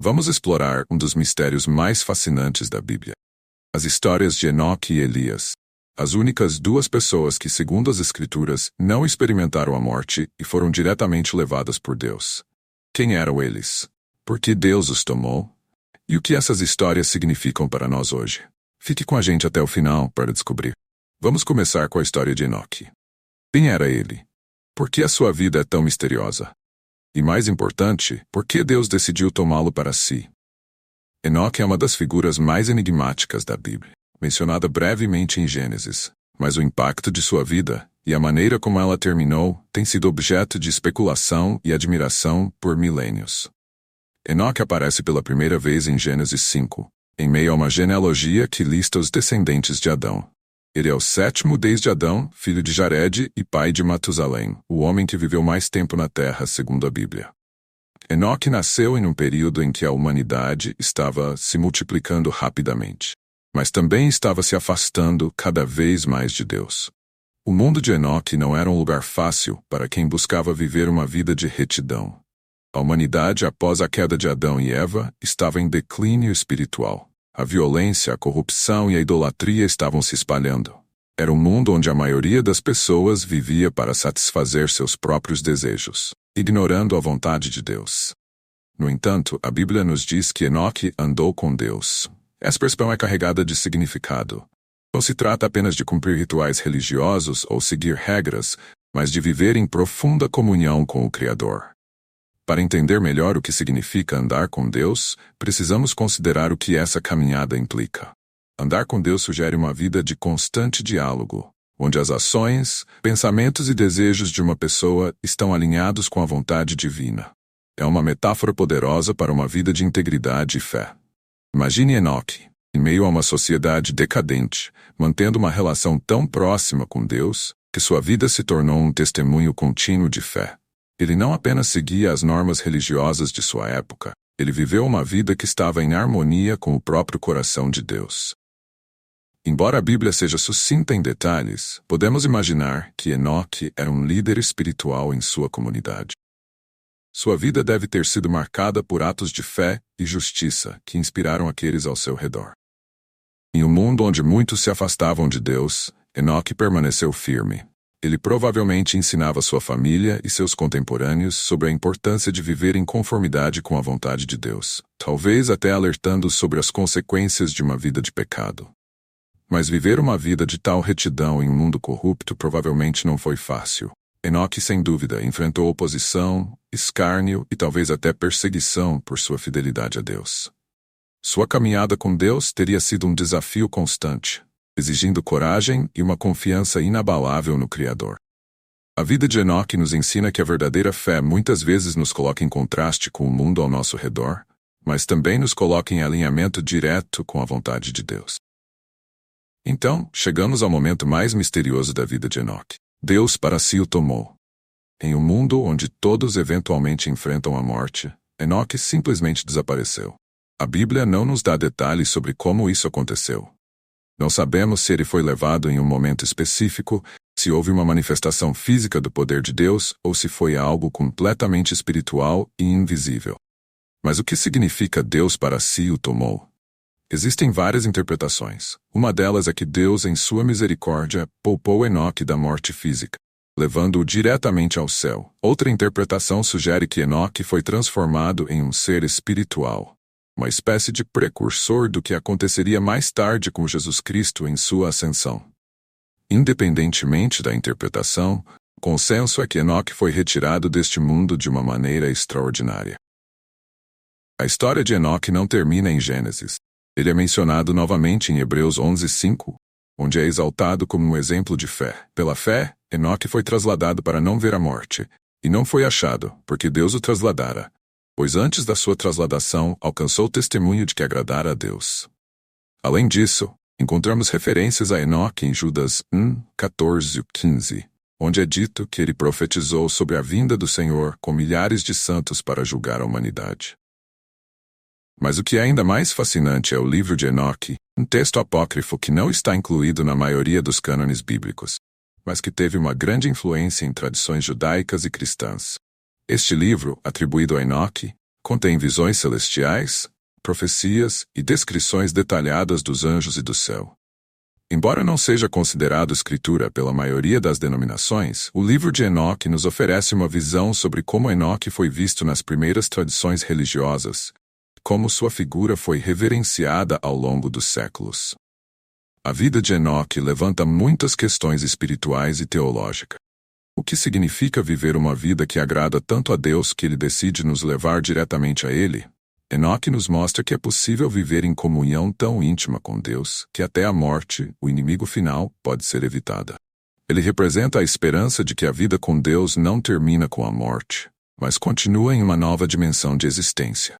Vamos explorar um dos mistérios mais fascinantes da Bíblia. As histórias de Enoque e Elias. As únicas duas pessoas que, segundo as Escrituras, não experimentaram a morte e foram diretamente levadas por Deus. Quem eram eles? Por que Deus os tomou? E o que essas histórias significam para nós hoje? Fique com a gente até o final para descobrir. Vamos começar com a história de Enoque. Quem era ele? Por que a sua vida é tão misteriosa? E mais importante, por que Deus decidiu tomá-lo para si? Enoque é uma das figuras mais enigmáticas da Bíblia, mencionada brevemente em Gênesis, mas o impacto de sua vida e a maneira como ela terminou tem sido objeto de especulação e admiração por milênios. Enoque aparece pela primeira vez em Gênesis 5, em meio a uma genealogia que lista os descendentes de Adão. Ele é o sétimo desde Adão, filho de Jared e pai de Matusalém, o homem que viveu mais tempo na terra, segundo a Bíblia. Enoque nasceu em um período em que a humanidade estava se multiplicando rapidamente, mas também estava se afastando cada vez mais de Deus. O mundo de Enoque não era um lugar fácil para quem buscava viver uma vida de retidão. A humanidade, após a queda de Adão e Eva, estava em declínio espiritual. A violência, a corrupção e a idolatria estavam se espalhando. Era um mundo onde a maioria das pessoas vivia para satisfazer seus próprios desejos, ignorando a vontade de Deus. No entanto, a Bíblia nos diz que Enoque andou com Deus. Essa expressão é carregada de significado. Não se trata apenas de cumprir rituais religiosos ou seguir regras, mas de viver em profunda comunhão com o Criador. Para entender melhor o que significa andar com Deus, precisamos considerar o que essa caminhada implica. Andar com Deus sugere uma vida de constante diálogo, onde as ações, pensamentos e desejos de uma pessoa estão alinhados com a vontade divina. É uma metáfora poderosa para uma vida de integridade e fé. Imagine Enoque, em meio a uma sociedade decadente, mantendo uma relação tão próxima com Deus, que sua vida se tornou um testemunho contínuo de fé. Ele não apenas seguia as normas religiosas de sua época, ele viveu uma vida que estava em harmonia com o próprio coração de Deus. Embora a Bíblia seja sucinta em detalhes, podemos imaginar que Enoque era um líder espiritual em sua comunidade. Sua vida deve ter sido marcada por atos de fé e justiça que inspiraram aqueles ao seu redor. Em um mundo onde muitos se afastavam de Deus, Enoque permaneceu firme. Ele provavelmente ensinava sua família e seus contemporâneos sobre a importância de viver em conformidade com a vontade de Deus, talvez até alertando sobre as consequências de uma vida de pecado. Mas viver uma vida de tal retidão em um mundo corrupto provavelmente não foi fácil. Enoque, sem dúvida, enfrentou oposição, escárnio e talvez até perseguição por sua fidelidade a Deus. Sua caminhada com Deus teria sido um desafio constante, exigindo coragem e uma confiança inabalável no Criador. A vida de Enoque nos ensina que a verdadeira fé muitas vezes nos coloca em contraste com o mundo ao nosso redor, mas também nos coloca em alinhamento direto com a vontade de Deus. Então, chegamos ao momento mais misterioso da vida de Enoque. Deus para si o tomou. Em um mundo onde todos eventualmente enfrentam a morte, Enoque simplesmente desapareceu. A Bíblia não nos dá detalhes sobre como isso aconteceu. Não sabemos se ele foi levado em um momento específico, se houve uma manifestação física do poder de Deus ou se foi algo completamente espiritual e invisível. Mas o que significa Deus para si o tomou? Existem várias interpretações. Uma delas é que Deus, em sua misericórdia, poupou Enoque da morte física, levando-o diretamente ao céu. Outra interpretação sugere que Enoque foi transformado em um ser espiritual, uma espécie de precursor do que aconteceria mais tarde com Jesus Cristo em sua ascensão. Independentemente da interpretação, o consenso é que Enoque foi retirado deste mundo de uma maneira extraordinária. A história de Enoque não termina em Gênesis. Ele é mencionado novamente em Hebreus 11:5, onde é exaltado como um exemplo de fé. Pela fé, Enoque foi trasladado para não ver a morte, e não foi achado, porque Deus o trasladara, pois antes da sua trasladação alcançou o testemunho de que agradara a Deus. Além disso, encontramos referências a Enoque em Judas 1:14-15, onde é dito que ele profetizou sobre a vinda do Senhor com milhares de santos para julgar a humanidade. Mas o que é ainda mais fascinante é o livro de Enoque, um texto apócrifo que não está incluído na maioria dos cânones bíblicos, mas que teve uma grande influência em tradições judaicas e cristãs. Este livro, atribuído a Enoque, Contém visões celestiais, profecias e descrições detalhadas dos anjos e do céu. Embora não seja considerado escritura pela maioria das denominações, o livro de Enoque nos oferece uma visão sobre como Enoque foi visto nas primeiras tradições religiosas, como sua figura foi reverenciada ao longo dos séculos. A vida de Enoque levanta muitas questões espirituais e teológicas. O que significa viver uma vida que agrada tanto a Deus que ele decide nos levar diretamente a Ele? Enoque nos mostra que é possível viver em comunhão tão íntima com Deus que até a morte, o inimigo final, pode ser evitada. Ele representa a esperança de que a vida com Deus não termina com a morte, mas continua em uma nova dimensão de existência.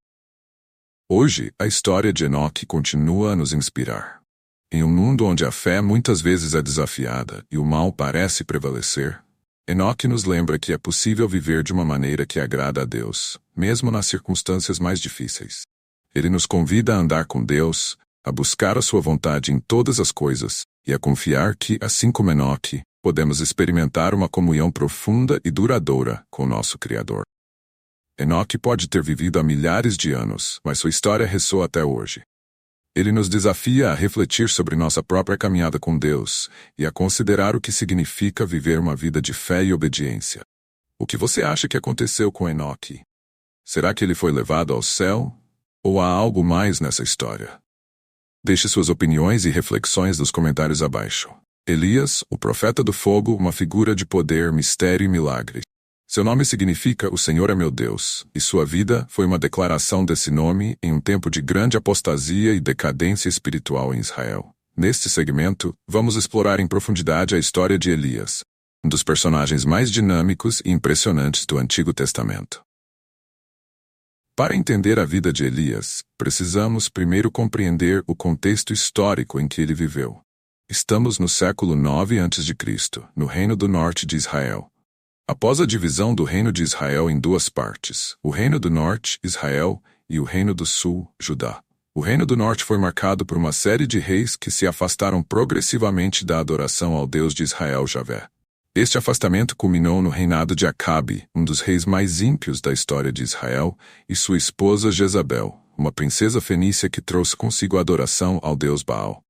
Hoje, a história de Enoque continua a nos inspirar. Em um mundo onde a fé muitas vezes é desafiada e o mal parece prevalecer, Enoque nos lembra que é possível viver de uma maneira que agrada a Deus, mesmo nas circunstâncias mais difíceis. Ele nos convida a andar com Deus, a buscar a sua vontade em todas as coisas, e a confiar que, assim como Enoque, podemos experimentar uma comunhão profunda e duradoura com nosso Criador. Enoque pode ter vivido há milhares de anos, mas sua história ressoa até hoje. Ele nos desafia a refletir sobre nossa própria caminhada com Deus e a considerar o que significa viver uma vida de fé e obediência. O que você acha que aconteceu com Enoque? Será que ele foi levado ao céu? Ou há algo mais nessa história? Deixe suas opiniões e reflexões nos comentários abaixo. Elias, o profeta do fogo, uma figura de poder, mistério e milagre. Seu nome significa "O Senhor é meu Deus", e sua vida foi uma declaração desse nome em um tempo de grande apostasia e decadência espiritual em Israel. Neste segmento, vamos explorar em profundidade a história de Elias, um dos personagens mais dinâmicos e impressionantes do Antigo Testamento. Para entender a vida de Elias, precisamos primeiro compreender o contexto histórico em que ele viveu. Estamos no século 9 a.C., no Reino do Norte de Israel. Após a divisão do Reino de Israel em duas partes, o Reino do Norte, Israel, e o Reino do Sul, Judá. O Reino do Norte foi marcado por uma série de reis que se afastaram progressivamente da adoração ao Deus de Israel, Javé. Este afastamento culminou no reinado de Acabe, um dos reis mais ímpios da história de Israel, e sua esposa Jezabel, uma princesa fenícia que trouxe consigo a adoração ao deus Baal.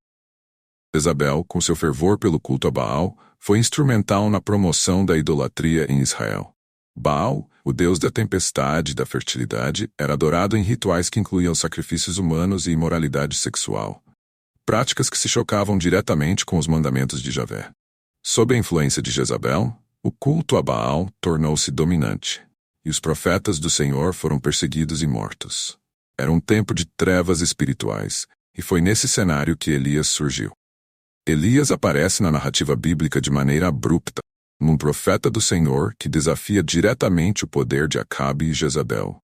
Jezabel, com seu fervor pelo culto a Baal, foi instrumental na promoção da idolatria em Israel. Baal, o deus da tempestade e da fertilidade, era adorado em rituais que incluíam sacrifícios humanos e imoralidade sexual. Práticas que se chocavam diretamente com os mandamentos de Javé. Sob a influência de Jezabel, o culto a Baal tornou-se dominante, e os profetas do Senhor foram perseguidos e mortos. Era um tempo de trevas espirituais, e foi nesse cenário que Elias surgiu. Elias aparece na narrativa bíblica de maneira abrupta, um profeta do Senhor que desafia diretamente o poder de Acabe e Jezabel.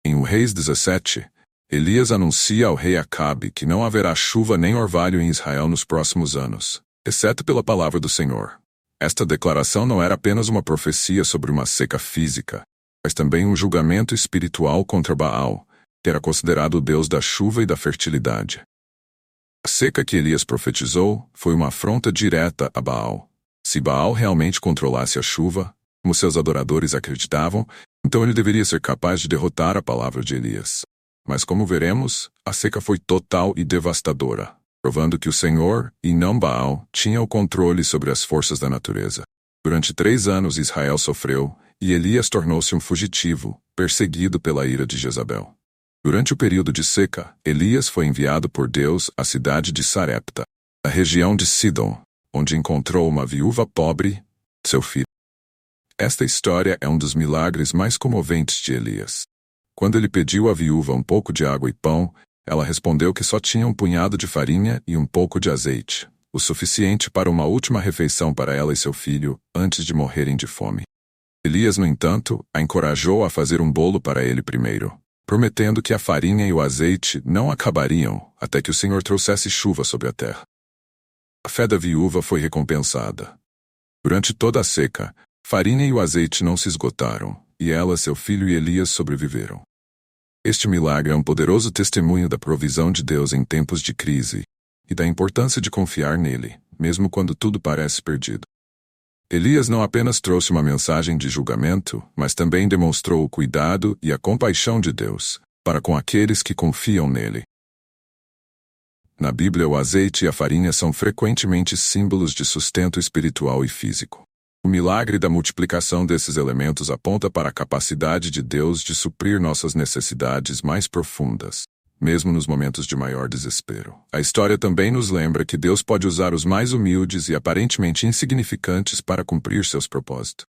Em 1 Reis 17, Elias anuncia ao rei Acabe que não haverá chuva nem orvalho em Israel nos próximos anos, exceto pela palavra do Senhor. Esta declaração não era apenas uma profecia sobre uma seca física, mas também um julgamento espiritual contra Baal, que era considerado o deus da chuva e da fertilidade. A seca que Elias profetizou foi uma afronta direta a Baal. Se Baal realmente controlasse a chuva, como seus adoradores acreditavam, então ele deveria ser capaz de derrotar a palavra de Elias. Mas como veremos, a seca foi total e devastadora, provando que o Senhor, e não Baal, tinha o controle sobre as forças da natureza. Durante 3 anos Israel sofreu, e Elias tornou-se um fugitivo, perseguido pela ira de Jezabel. Durante o período de seca, Elias foi enviado por Deus à cidade de Sarepta, na região de Sidom, onde encontrou uma viúva pobre, seu filho. Esta história é um dos milagres mais comoventes de Elias. Quando ele pediu à viúva um pouco de água e pão, ela respondeu que só tinha um punhado de farinha e um pouco de azeite, o suficiente para uma última refeição para ela e seu filho, antes de morrerem de fome. Elias, no entanto, a encorajou a fazer um bolo para ele primeiro, prometendo que a farinha e o azeite não acabariam até que o Senhor trouxesse chuva sobre a terra. A fé da viúva foi recompensada. Durante toda a seca, farinha e o azeite não se esgotaram, e ela, seu filho e Elias sobreviveram. Este milagre é um poderoso testemunho da provisão de Deus em tempos de crise, e da importância de confiar nele, mesmo quando tudo parece perdido. Elias não apenas trouxe uma mensagem de julgamento, mas também demonstrou o cuidado e a compaixão de Deus para com aqueles que confiam nele. Na Bíblia, o azeite e a farinha são frequentemente símbolos de sustento espiritual e físico. O milagre da multiplicação desses elementos aponta para a capacidade de Deus de suprir nossas necessidades mais profundas, mesmo nos momentos de maior desespero. A história também nos lembra que Deus pode usar os mais humildes e aparentemente insignificantes para cumprir seus propósitos.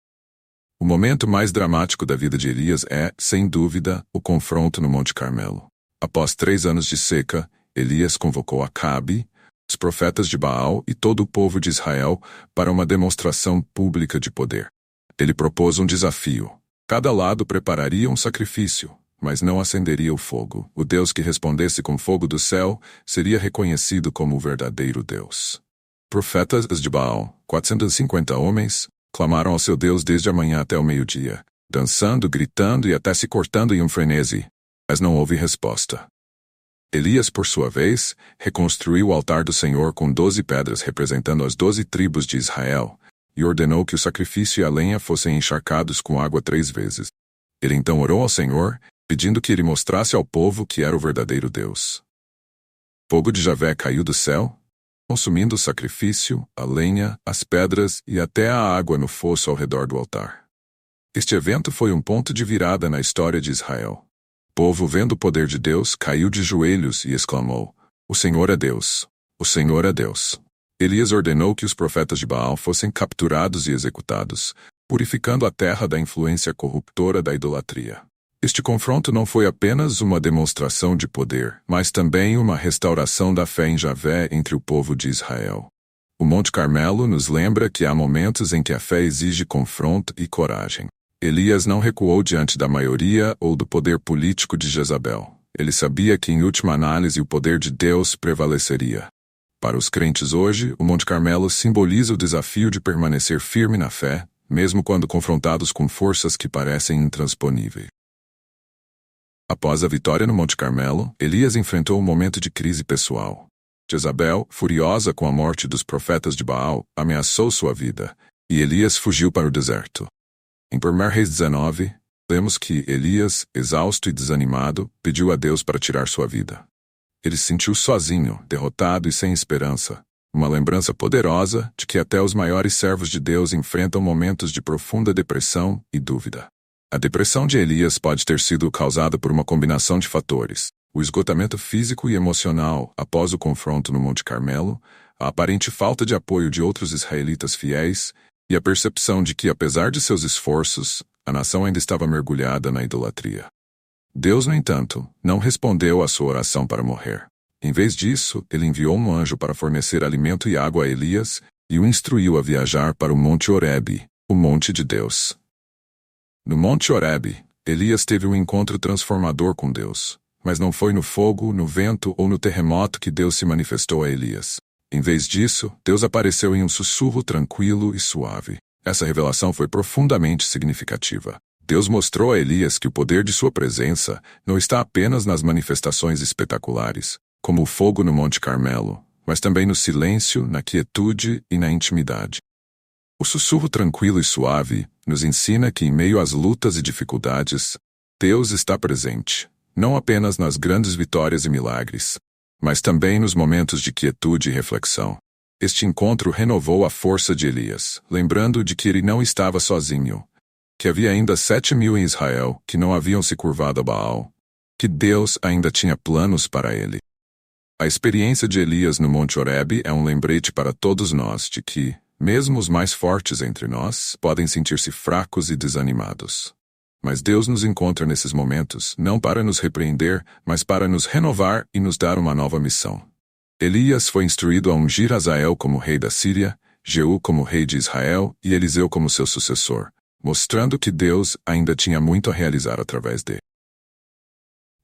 O momento mais dramático da vida de Elias é, sem dúvida, o confronto no Monte Carmelo. Após 3 anos de seca, Elias convocou Acabe, os profetas de Baal e todo o povo de Israel para uma demonstração pública de poder. Ele propôs um desafio. Cada lado prepararia um sacrifício, mas não acenderia o fogo. O Deus que respondesse com fogo do céu seria reconhecido como o verdadeiro Deus. Profetas de Baal, 450 homens, clamaram ao seu Deus desde a manhã até o meio-dia, dançando, gritando e até se cortando em um frenesi, mas não houve resposta. Elias, por sua vez, reconstruiu o altar do Senhor com 12 pedras representando as 12 tribos de Israel, e ordenou que o sacrifício e a lenha fossem encharcados com água 3 vezes. Ele então orou ao Senhor, pedindo que ele mostrasse ao povo que era o verdadeiro Deus. Fogo de Javé caiu do céu, consumindo o sacrifício, a lenha, as pedras e até a água no fosso ao redor do altar. Este evento foi um ponto de virada na história de Israel. O povo, vendo o poder de Deus, caiu de joelhos e exclamou: "O Senhor é Deus! O Senhor é Deus!" Elias ordenou que os profetas de Baal fossem capturados e executados, purificando a terra da influência corruptora da idolatria. Este confronto não foi apenas uma demonstração de poder, mas também uma restauração da fé em Javé entre o povo de Israel. O Monte Carmelo nos lembra que há momentos em que a fé exige confronto e coragem. Elias não recuou diante da maioria ou do poder político de Jezabel. Ele sabia que, em última análise, o poder de Deus prevaleceria. Para os crentes hoje, o Monte Carmelo simboliza o desafio de permanecer firme na fé, mesmo quando confrontados com forças que parecem intransponíveis. Após a vitória no Monte Carmelo, Elias enfrentou um momento de crise pessoal. Jezabel, furiosa com a morte dos profetas de Baal, ameaçou sua vida, e Elias fugiu para o deserto. Em 1 Reis 19, lemos que Elias, exausto e desanimado, pediu a Deus para tirar sua vida. Ele se sentiu sozinho, derrotado e sem esperança, uma lembrança poderosa de que até os maiores servos de Deus enfrentam momentos de profunda depressão e dúvida. A depressão de Elias pode ter sido causada por uma combinação de fatores: o esgotamento físico e emocional após o confronto no Monte Carmelo, a aparente falta de apoio de outros israelitas fiéis e a percepção de que, apesar de seus esforços, a nação ainda estava mergulhada na idolatria. Deus, no entanto, não respondeu à sua oração para morrer. Em vez disso, ele enviou um anjo para fornecer alimento e água a Elias e o instruiu a viajar para o Monte Horebe, o Monte de Deus. No Monte Horebe, Elias teve um encontro transformador com Deus, mas não foi no fogo, no vento ou no terremoto que Deus se manifestou a Elias. Em vez disso, Deus apareceu em um sussurro tranquilo e suave. Essa revelação foi profundamente significativa. Deus mostrou a Elias que o poder de sua presença não está apenas nas manifestações espetaculares, como o fogo no Monte Carmelo, mas também no silêncio, na quietude e na intimidade. O sussurro tranquilo e suave nos ensina que, em meio às lutas e dificuldades, Deus está presente, não apenas nas grandes vitórias e milagres, mas também nos momentos de quietude e reflexão. Este encontro renovou a força de Elias, lembrando de que ele não estava sozinho, que havia ainda 7.000 em Israel que não haviam se curvado a Baal, que Deus ainda tinha planos para ele. A experiência de Elias no Monte Horebe é um lembrete para todos nós de que, mesmo os mais fortes entre nós, podem sentir-se fracos e desanimados. Mas Deus nos encontra nesses momentos, não para nos repreender, mas para nos renovar e nos dar uma nova missão. Elias foi instruído a ungir Hazael como rei da Síria, Jeú como rei de Israel e Eliseu como seu sucessor, mostrando que Deus ainda tinha muito a realizar através dele.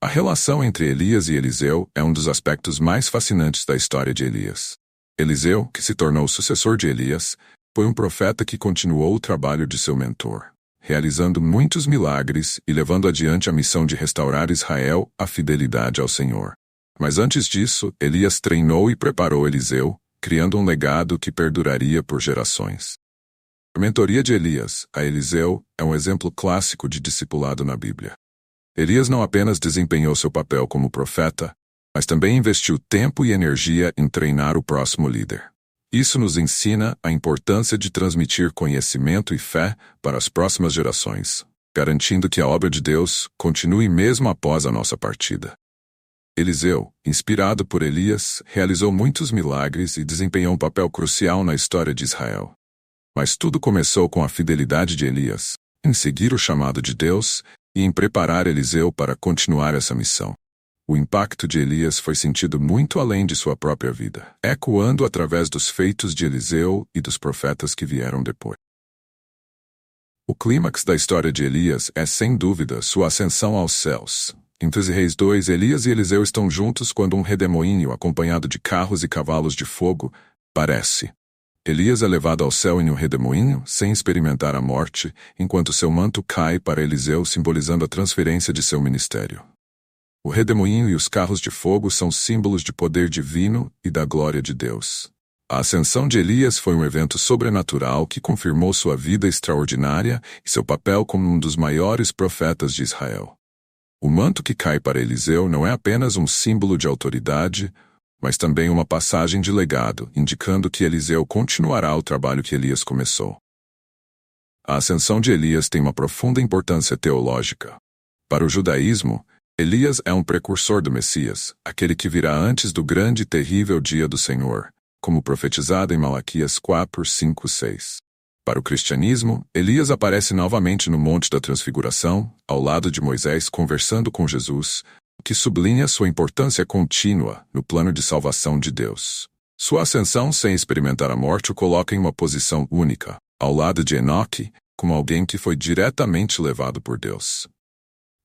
A relação entre Elias e Eliseu é um dos aspectos mais fascinantes da história de Elias. Eliseu, que se tornou o sucessor de Elias, foi um profeta que continuou o trabalho de seu mentor, realizando muitos milagres e levando adiante a missão de restaurar Israel à fidelidade ao Senhor. Mas antes disso, Elias treinou e preparou Eliseu, criando um legado que perduraria por gerações. A mentoria de Elias a Eliseu é um exemplo clássico de discipulado na Bíblia. Elias não apenas desempenhou seu papel como profeta, mas também investiu tempo e energia em treinar o próximo líder. Isso nos ensina a importância de transmitir conhecimento e fé para as próximas gerações, garantindo que a obra de Deus continue mesmo após a nossa partida. Eliseu, inspirado por Elias, realizou muitos milagres e desempenhou um papel crucial na história de Israel. Mas tudo começou com a fidelidade de Elias, em seguir o chamado de Deus e em preparar Eliseu para continuar essa missão. O impacto de Elias foi sentido muito além de sua própria vida, ecoando através dos feitos de Eliseu e dos profetas que vieram depois. O clímax da história de Elias é, sem dúvida, sua ascensão aos céus. Em 13 Reis 2, Elias e Eliseu estão juntos quando um redemoinho, acompanhado de carros e cavalos de fogo, aparece. Elias é levado ao céu em um redemoinho, sem experimentar a morte, enquanto seu manto cai para Eliseu, simbolizando a transferência de seu ministério. O redemoinho e os carros de fogo são símbolos de poder divino e da glória de Deus. A ascensão de Elias foi um evento sobrenatural que confirmou sua vida extraordinária e seu papel como um dos maiores profetas de Israel. O manto que cai para Eliseu não é apenas um símbolo de autoridade, mas também uma passagem de legado, indicando que Eliseu continuará o trabalho que Elias começou. A ascensão de Elias tem uma profunda importância teológica. Para o judaísmo, Elias é um precursor do Messias, aquele que virá antes do grande e terrível dia do Senhor, como profetizado em Malaquias 4, 5, 6. Para o cristianismo, Elias aparece novamente no Monte da Transfiguração, ao lado de Moisés conversando com Jesus, o que sublinha sua importância contínua no plano de salvação de Deus. Sua ascensão sem experimentar a morte o coloca em uma posição única, ao lado de Enoque, como alguém que foi diretamente levado por Deus.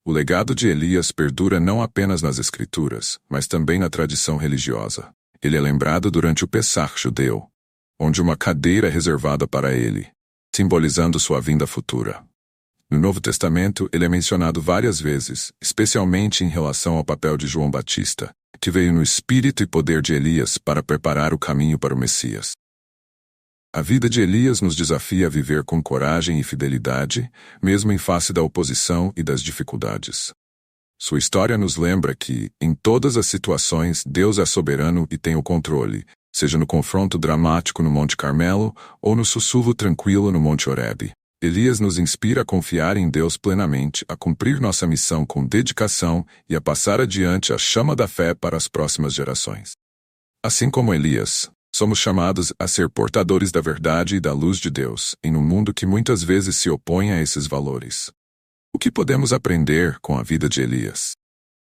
O legado de Elias perdura não apenas nas Escrituras, mas também na tradição religiosa. Ele é lembrado durante o Pessach judeu, onde uma cadeira é reservada para ele, simbolizando sua vinda futura. No Novo Testamento, ele é mencionado várias vezes, especialmente em relação ao papel de João Batista, que veio no espírito e poder de Elias para preparar o caminho para o Messias. A vida de Elias nos desafia a viver com coragem e fidelidade, mesmo em face da oposição e das dificuldades. Sua história nos lembra que, em todas as situações, Deus é soberano e tem o controle, seja no confronto dramático no Monte Carmelo ou no sussurro tranquilo no Monte Horebe. Elias nos inspira a confiar em Deus plenamente, a cumprir nossa missão com dedicação e a passar adiante a chama da fé para as próximas gerações. Assim como Elias, somos chamados a ser portadores da verdade e da luz de Deus, em um mundo que muitas vezes se opõe a esses valores. O que podemos aprender com a vida de Elias?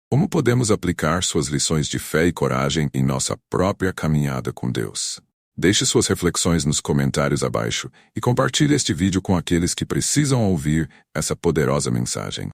Como podemos aplicar suas lições de fé e coragem em nossa própria caminhada com Deus? Deixe suas reflexões nos comentários abaixo e compartilhe este vídeo com aqueles que precisam ouvir essa poderosa mensagem.